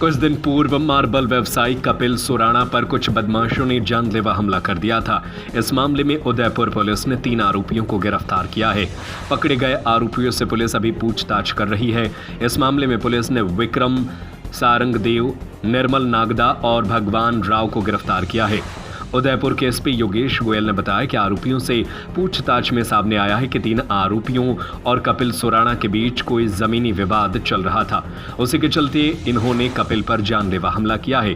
कुछ दिन पूर्व मार्बल व्यवसायी कपिल सुराणा पर कुछ बदमाशों ने जानलेवा हमला कर दिया था। इस मामले में उदयपुर पुलिस ने 3 आरोपियों को गिरफ्तार किया है। पकड़े गए आरोपियों से पुलिस अभी पूछताछ कर रही है। इस मामले में पुलिस ने विक्रम सारंगदेव, निर्मल नागदा और भगवान राव को गिरफ्तार किया है। उदयपुर के एसपी योगेश गोयल ने बताया कि आरोपियों से पूछताछ में सामने आया है कि 3 आरोपियों और कपिल सुराणा के बीच कोई जमीनी विवाद चल रहा था। उसी के चलते इन्होंने कपिल पर जानलेवा हमला किया है।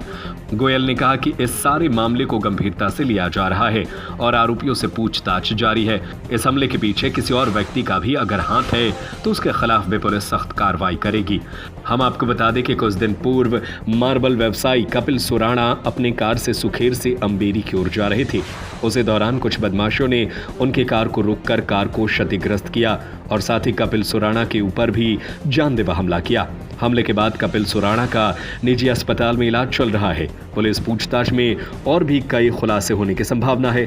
गोयल ने कहा कि इस सारे मामले को गंभीरता से लिया जा रहा है और आरोपियों से पूछताछ जारी है। इस हमले के पीछे किसी और व्यक्ति का भी अगर हाथ है तो उसके खिलाफ भी पुलिस सख्त कार्रवाई करेगी। हम आपको बता दें कि कुछ दिन पूर्व मार्बल व्यवसायी कपिल सुराणा अपनी कार से सुखेर से अम्बेरी की ओर जा रहे थे। उसी दौरान कुछ बदमाशों ने उनकी कार को रोककर कार को क्षतिग्रस्त किया और साथ ही कपिल सुराणा के ऊपर भी जानलेवा हमला किया। हमले के बाद कपिल सुराणा का निजी अस्पताल में इलाज चल रहा है। पुलिस पूछताछ में और भी कई खुलासे होने की संभावना है।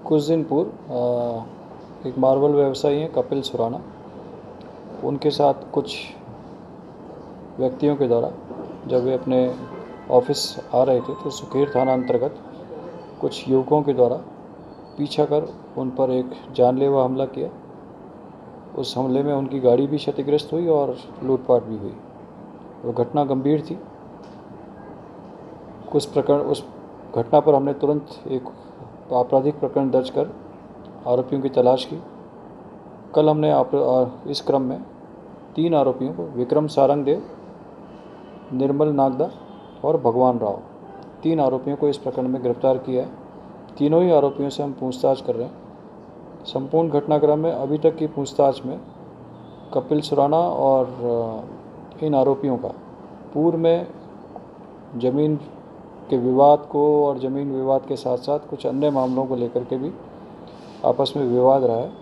कुछ दिन पूर्व एक मार्बल व्यवसायी हैं कपिल सुराणा, उनके साथ कुछ व्यक्तियों के द्वारा जब वे अपने ऑफिस आ रहे थे तो सुखेर थाना अंतर्गत कुछ युवकों के द्वारा पीछा कर उन पर एक जानलेवा हमला किया। उस हमले में उनकी गाड़ी भी क्षतिग्रस्त हुई और लूटपाट भी हुई। वो घटना गंभीर थी। उस घटना पर हमने तुरंत एक आपराधिक प्रकरण दर्ज कर आरोपियों की तलाश की। कल हमने इस क्रम में 3 आरोपियों को, विक्रम सारंगदेव, निर्मल नागदा और भगवान राव, 3 आरोपियों को इस प्रकरण में गिरफ्तार किया है। तीनों ही आरोपियों से हम पूछताछ कर रहे हैं। संपूर्ण घटनाक्रम में अभी तक की पूछताछ में कपिल सुराणा और इन आरोपियों का पूर्व में ज़मीन के विवाद को और ज़मीन विवाद के साथ साथ कुछ अन्य मामलों को लेकर के भी आपस में विवाद रहा है।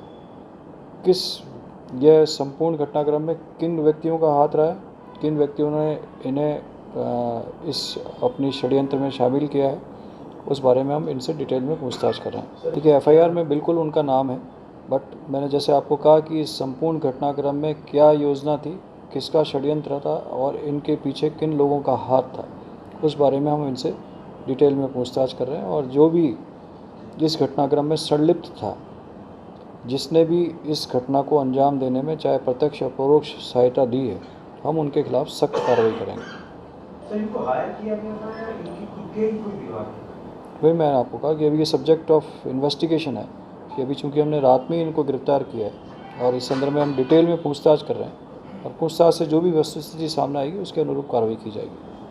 यह संपूर्ण घटनाक्रम में किन व्यक्तियों का हाथ रहा है, किन व्यक्तियों ने इन्हें इस अपनी षड्यंत्र में शामिल किया है, उस बारे में हम इनसे डिटेल में पूछताछ कर रहे हैं। देखिए, एफआईआर में बिल्कुल उनका नाम है, बट मैंने जैसे आपको कहा कि इस संपूर्ण घटनाक्रम में क्या योजना थी, किसका षड्यंत्र था और इनके पीछे किन लोगों का हाथ था, उस बारे में हम इनसे डिटेल में पूछताछ कर रहे हैं। और जो भी इस घटनाक्रम में संलिप्त था, जिसने भी इस घटना को अंजाम देने में चाहे प्रत्यक्ष या परोक्ष सहायता दी है, हम उनके खिलाफ सख्त कार्रवाई करेंगे। सर, इनको हायर किया गया था या इनकी खुद के ही कोई विवाद है? वही मैंने आपको कहा कि अभी ये सब्जेक्ट ऑफ इन्वेस्टिगेशन है कि अभी चूँकि हमने रात में ही इनको गिरफ्तार किया है और इस संदर्भ में हम डिटेल में पूछताछ कर रहे हैं और पूछताछ से जो भी वस्तुस्थिति सामने आएगी उसके अनुरूप कार्रवाई की जाएगी।